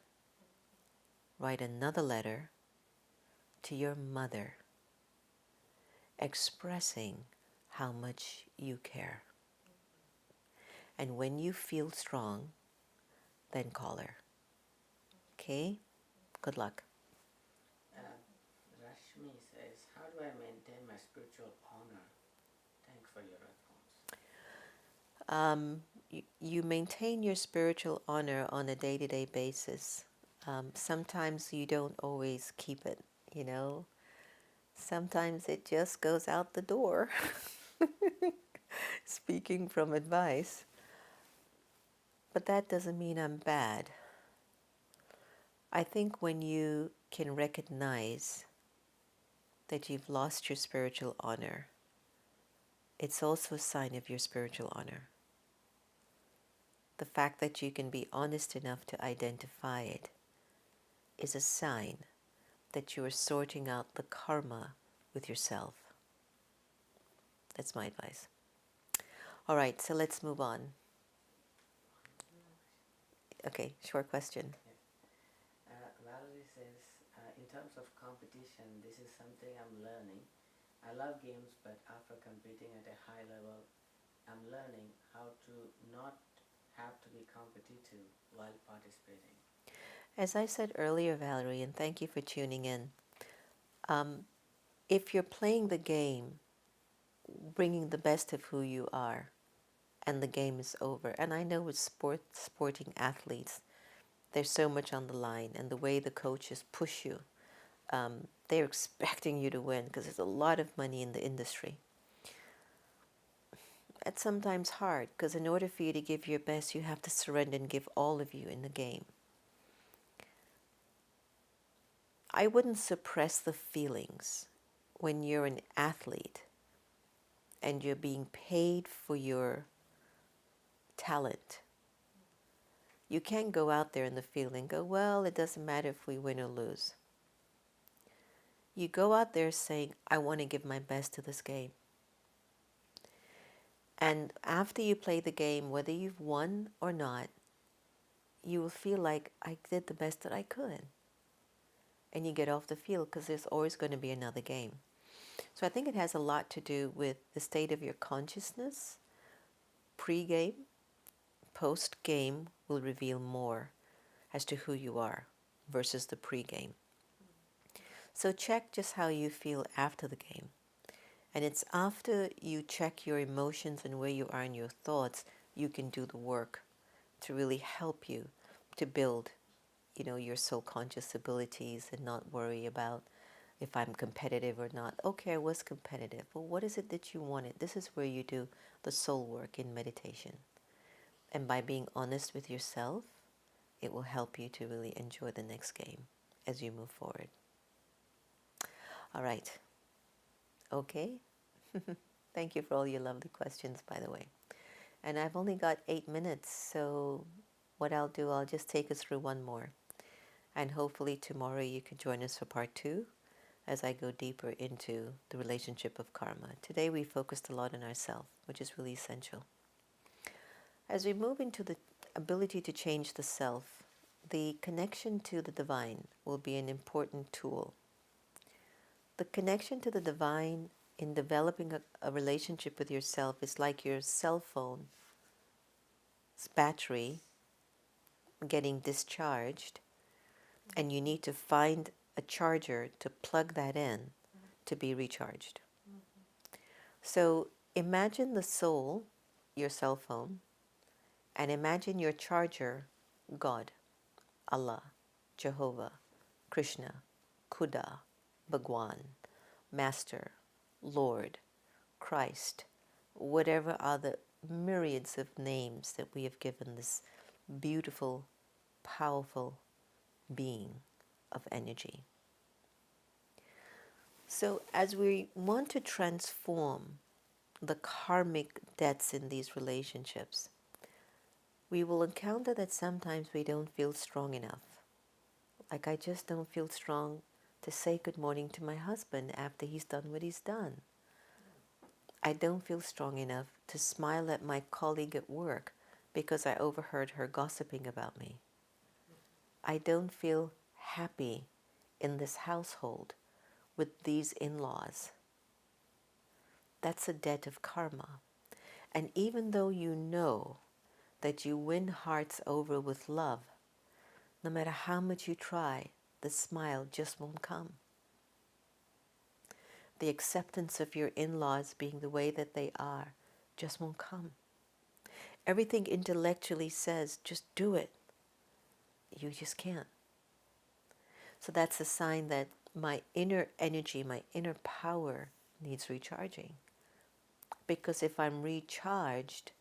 write another letter to your mother, expressing how much you care. And when you feel strong, then call her. Okay? Good luck. Rashmi says, how do I maintain my spiritual honor? Thanks for your response. You maintain your spiritual honor on a day-to-day basis. Sometimes you don't always keep it, you know. Sometimes it just goes out the door. Speaking from advice. But that doesn't mean I'm bad. I think when you can recognize that you've lost your spiritual honor, it's also a sign of your spiritual honor. The fact that you can be honest enough to identify it is a sign that you are sorting out the karma with yourself. That's my advice. All right, so let's move on. Okay, short question. Valerie says, in terms of competition, this is something I'm learning. I love games, but after competing at a high level, I'm learning how to not have to be competitive while participating. As I said earlier, Valerie, and thank you for tuning in, if you're playing the game, bringing the best of who you are, and the game is over, and I know with sporting athletes, there's so much on the line, and the way the coaches push you, they're expecting you to win because there's a lot of money in the industry. It's sometimes hard because in order for you to give your best, you have to surrender and give all of you in the game. I wouldn't suppress the feelings when you're an athlete and you're being paid for your talent. You can't go out there in the field and go, well, it doesn't matter if we win or lose. You go out there saying, I want to give my best to this game. And after you play the game, whether you've won or not, you will feel like I did the best that I could. And you get off the field because there's always going to be another game. So I think it has a lot to do with the state of your consciousness. Pre-game, post-game will reveal more as to who you are versus the pre-game. So check just how you feel after the game. And it's after you check your emotions and where you are in your thoughts, you can do the work to really help you to build, your soul conscious abilities and not worry about if I'm competitive or not. Okay, I was competitive. Well, what is it that you wanted? This is where you do the soul work in meditation. And by being honest with yourself, it will help you to really enjoy the next game as you move forward. All right. Okay. Thank you for all your lovely questions, by the way. And I've only got 8 minutes, so what I'll do, I'll just take us through one more. And hopefully tomorrow you can join us for part 2 as I go deeper into the relationship of karma. Today we focused a lot on ourselves, which is really essential. As we move into the ability to change the self, the connection to the divine will be an important tool. The connection to the divine in developing a relationship with yourself is like your cell phone's battery getting discharged, and you need to find a charger to plug that in to be recharged. So imagine the soul, your cell phone, and imagine your charger, God, Allah, Jehovah, Krishna, Khuda, Bhagwan, Master, Lord, Christ, whatever are the myriads of names that we have given this beautiful, powerful being of energy. So as we want to transform the karmic debts in these relationships, we will encounter that sometimes we don't feel strong enough. Like, I just don't feel strong to say good morning to my husband after he's done what he's done. I don't feel strong enough to smile at my colleague at work because I overheard her gossiping about me. I don't feel happy in this household with these in-laws. That's a debt of karma. And even though you know that you win hearts over with love, no matter how much you try, the smile just won't come. The acceptance of your in-laws being the way that they are just won't come. Everything intellectually says, just do it. You just can't. So that's a sign that my inner energy, my inner power needs recharging. Because if I'm recharged,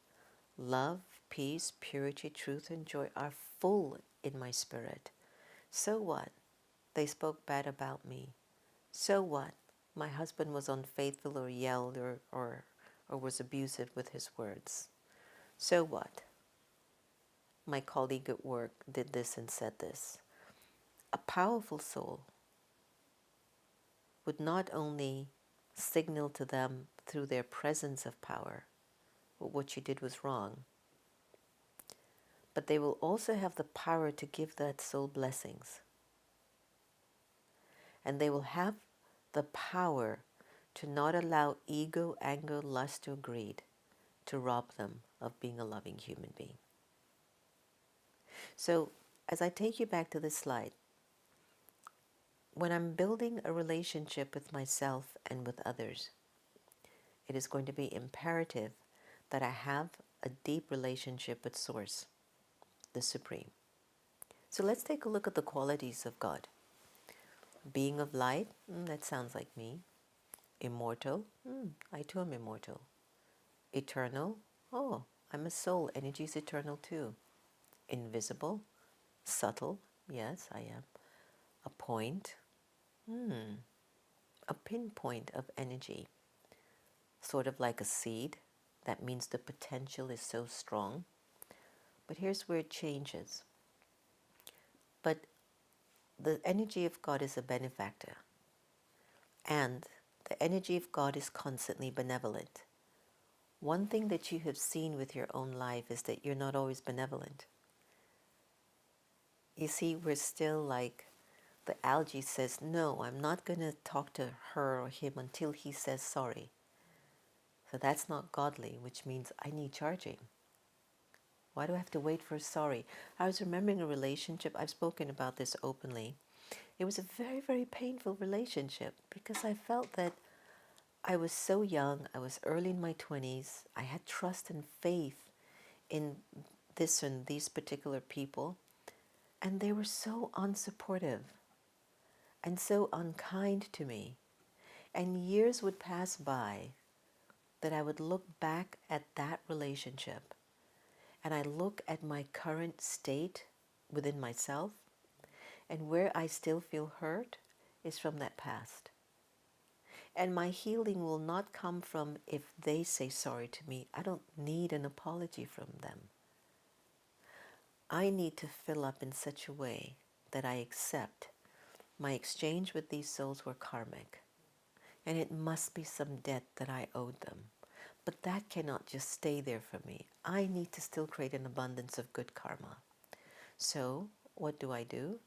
love, peace, purity, truth, and joy are full in my spirit. So what? They spoke bad about me. So what? My husband was unfaithful or yelled or was abusive with his words. So what? My colleague at work did this and said this. A powerful soul would not only signal to them through their presence of power what you did was wrong, but they will also have the power to give that soul blessings. And they will have the power to not allow ego, anger, lust, or greed to rob them of being a loving human being. So, as I take you back to this slide, when I'm building a relationship with myself and with others, it is going to be imperative that I have a deep relationship with Source, the Supreme. So let's take a look at the qualities of God. Being of light, that sounds like me. Immortal, I too am immortal. Eternal, oh, I'm a soul, energy is eternal too. Invisible, subtle, yes, I am. A point, a pinpoint of energy, sort of like a seed. That means the potential is so strong. But here's where it changes. But the energy of God is a benefactor. And the energy of God is constantly benevolent. One thing that you have seen with your own life is that you're not always benevolent. You see, we're still like the algae says, no, I'm not going to talk to her or him until he says sorry. So that's not godly, which means I need charging. Why do I have to wait for sorry? I was remembering a relationship, I've spoken about this openly, It was a very, very painful relationship because I felt that I was so young, I was early in my 20s, I had trust and faith in this and these particular people, and they were so unsupportive and so unkind to me. And years would pass by that I would look back at that relationship and I look at my current state within myself, and where I still feel hurt is from that past. And my healing will not come from if they say sorry to me. I don't need an apology from them. I need to fill up in such a way that I accept my exchange with these souls were karmic, and it must be some debt that I owed them. But that cannot just stay there for me. I need to still create an abundance of good karma. So, what do?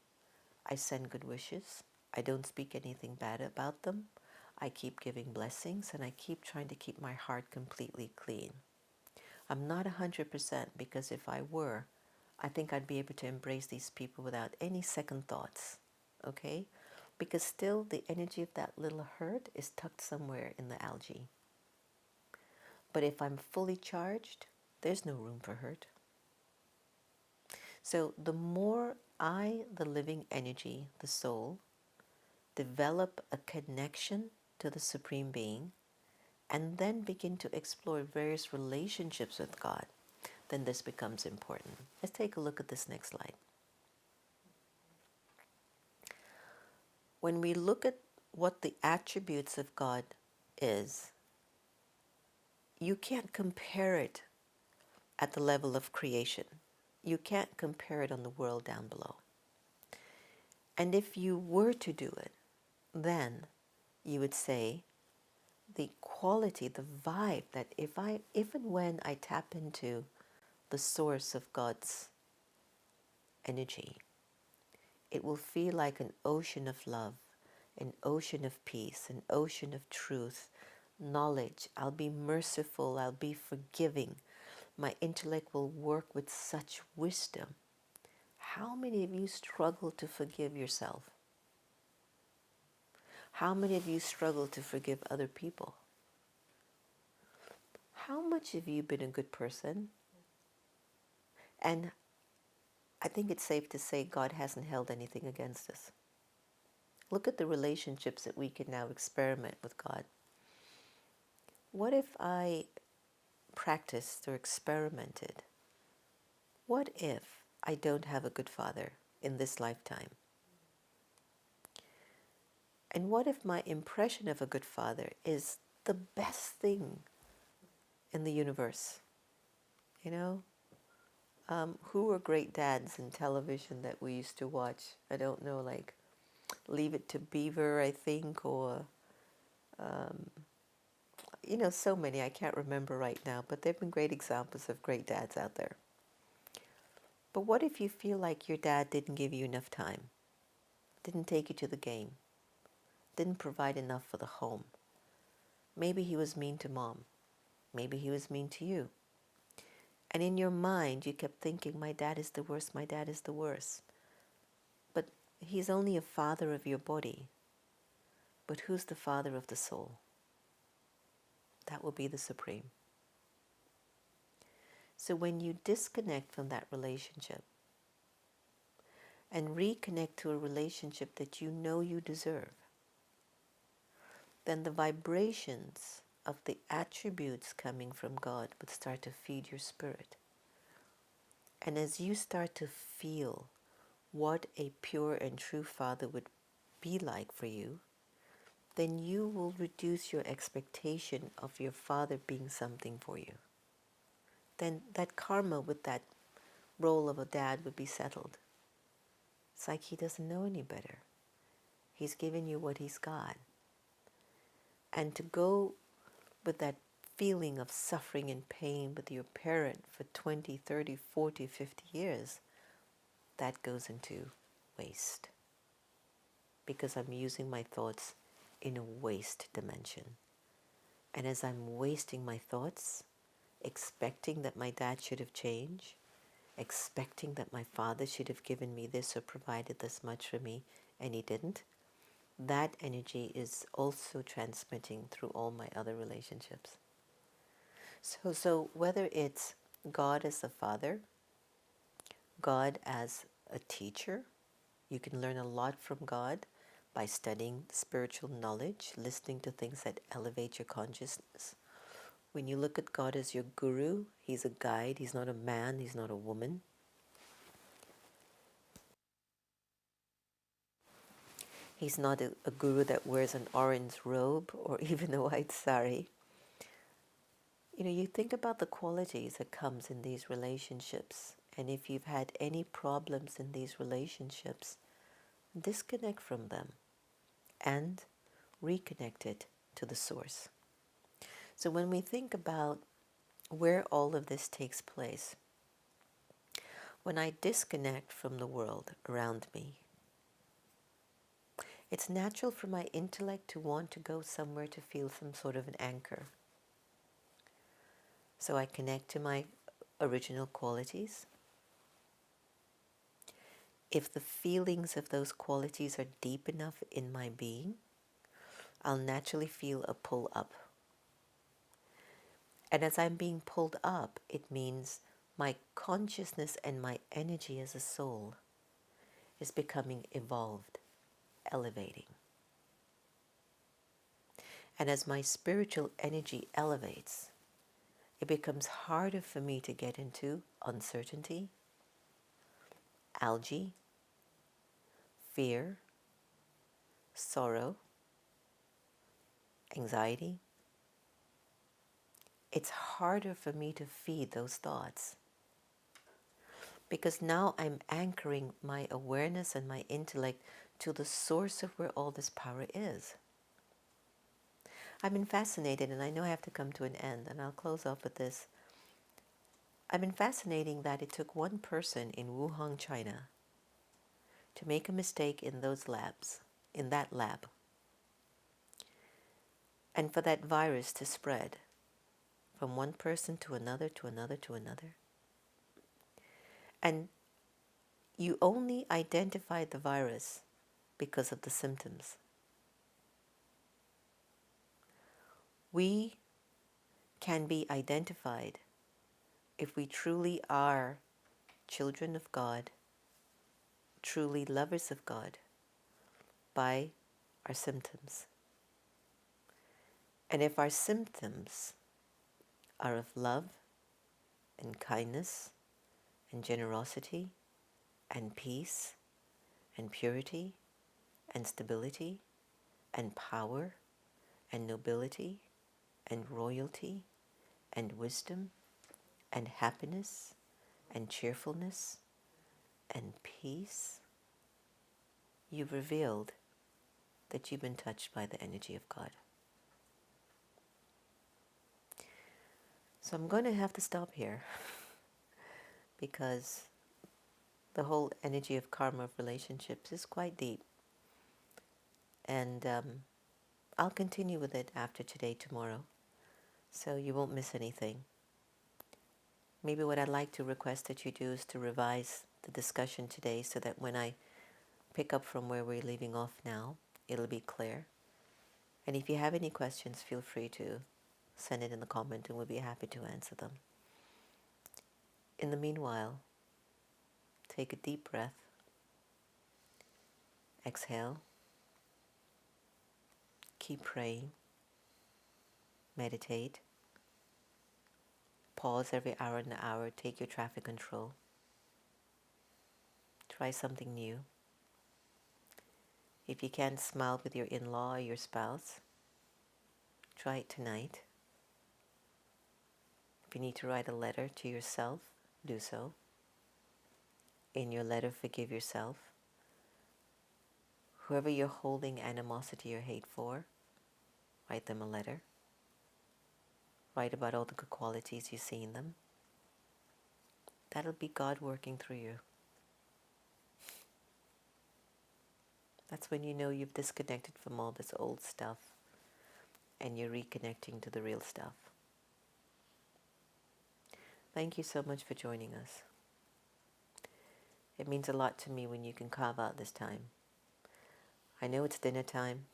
I send good wishes. I don't speak anything bad about them. I keep giving blessings, and I keep trying to keep my heart completely clean. I'm not 100% because if I were, I think I'd be able to embrace these people without any second thoughts. Okay? Because still the energy of that little hurt is tucked somewhere in the algae. But if I'm fully charged, there's no room for hurt. So the more I, the living energy, the soul, develop a connection to the Supreme Being, and then begin to explore various relationships with God, then this becomes important. Let's take a look at this next slide. When we look at what the attributes of God is, you can't compare it at the level of creation. You can't compare it on the world down below. And if you were to do it, then you would say the quality, the vibe that if and when I tap into the source of God's energy, it will feel like an ocean of love, an ocean of peace, an ocean of truth, knowledge. I'll be merciful, I'll be forgiving. My intellect will work with such wisdom. How many of you struggle to forgive yourself? How many of you struggle to forgive other people? How much have you been a good person? And I think it's safe to say God hasn't held anything against us. Look at the relationships that we can now experiment with God. What if I practiced or experimented? What if I don't have a good father in this lifetime? And what if my impression of a good father is the best thing in the universe? You know? Who were great dads in television that we used to watch? I don't know, like Leave It to Beaver, I think, or, so many. I can't remember right now, but there have been great examples of great dads out there. But what if you feel like your dad didn't give you enough time, didn't take you to the game, didn't provide enough for the home? Maybe he was mean to mom. Maybe he was mean to you. And in your mind, you kept thinking, my dad is the worst, my dad is the worst. But he's only a father of your body. But who's the father of the soul? That will be the Supreme. So when you disconnect from that relationship and reconnect to a relationship that you know you deserve, then the vibrations of the attributes coming from God would start to feed your spirit. And as you start to feel what a pure and true father would be like for you, then you will reduce your expectation of your father being something for you. Then that karma with that role of a dad would be settled. It's like he doesn't know any better. He's given you what he's got. And to go with that feeling of suffering and pain with your parent for 20, 30, 40, 50 years, that goes into waste. Because I'm using my thoughts in a waste dimension. And as I'm wasting my thoughts, expecting that my dad should have changed, expecting that my father should have given me this or provided this much for me, and he didn't, that energy is also transmitting through all my other relationships. So whether it's God as the Father, God as a teacher, you can learn a lot from God by studying spiritual knowledge, listening to things that elevate your consciousness. When you look at God as your guru, he's a guide, he's not a man, he's not a woman. He's not a guru that wears an orange robe or even a white sari. You know, you think about the qualities that comes in these relationships, and if you've had any problems in these relationships, disconnect from them and reconnect it to the source. So when we think about where all of this takes place, when I disconnect from the world around me, it's natural for my intellect to want to go somewhere to feel some sort of an anchor. So I connect to my original qualities. If the feelings of those qualities are deep enough in my being, I'll naturally feel a pull up. And as I'm being pulled up, it means my consciousness and my energy as a soul is becoming evolved, elevating. And as my spiritual energy elevates, it becomes harder for me to get into uncertainty, algae, fear, sorrow, anxiety. It's harder for me to feed those thoughts because now I'm anchoring my awareness and my intellect to the source of where all this power is. I've been fascinated, and I know I have to come to an end, and I'll close off with this. I've been fascinating that it took one person in Wuhan, China, to make a mistake in those labs, in that lab, and for that virus to spread from one person to another, to another, to another. And you only identified the virus because of the symptoms. We can be identified if we truly are children of God, truly lovers of God, by our symptoms. And if our symptoms are of love and kindness and generosity and peace and purity and stability and power and nobility and royalty and wisdom and happiness and cheerfulness and peace, you've revealed that you've been touched by the energy of God. So I'm going to have to stop here because the whole energy of karma of relationships is quite deep. And I'll continue with it after today, tomorrow, so you won't miss anything. Maybe what I'd like to request that you do is to revise the discussion today so that when I pick up from where we're leaving off now, it'll be clear. And if you have any questions, feel free to send it in the comment and we'll be happy to answer them. In the meanwhile, take a deep breath, exhale, keep praying, meditate, pause every hour and hour, take your traffic control, try something new. If you can't smile with your in-law or your spouse, try it tonight. If you need to write a letter to yourself, do so. In your letter, forgive yourself. Whoever you're holding animosity or hate for, write them a letter. Write about all the good qualities you see in them. That'll be God working through you. That's when you know you've disconnected from all this old stuff and you're reconnecting to the real stuff. Thank you so much for joining us. It means a lot to me when you can carve out this time. I know it's dinner time.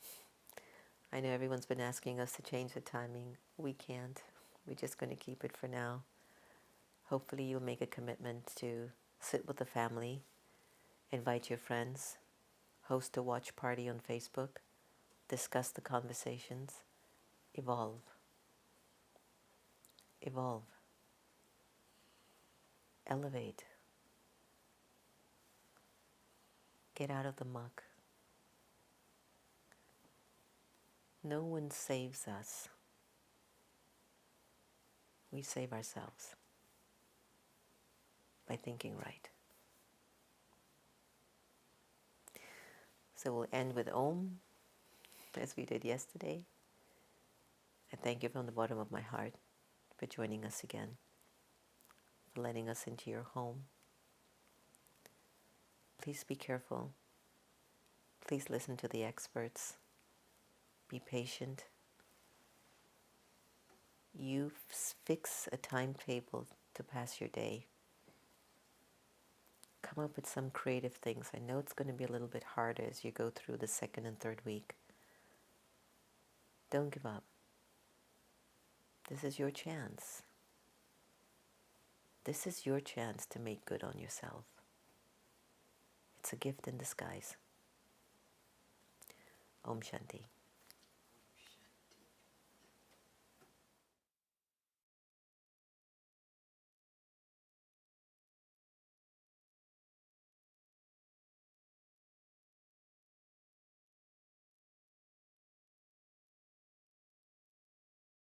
I know everyone's been asking us to change the timing. We can't. We're just going to keep it for now. Hopefully you'll make a commitment to sit with the family, invite your friends, host a watch party on Facebook, discuss the conversations, evolve. Evolve. Elevate. Get out of the muck. No one saves us. We save ourselves by thinking right. So we'll end with Om, as we did yesterday. I thank you from the bottom of my heart for joining us again, for letting us into your home. Please be careful. Please listen to the experts. Be patient. You fix a timetable to pass your day. Come up with some creative things. I know it's going to be a little bit harder as you go through the second and third week. Don't give up. This is your chance. This is your chance to make good on yourself. It's a gift in disguise. Om Shanti.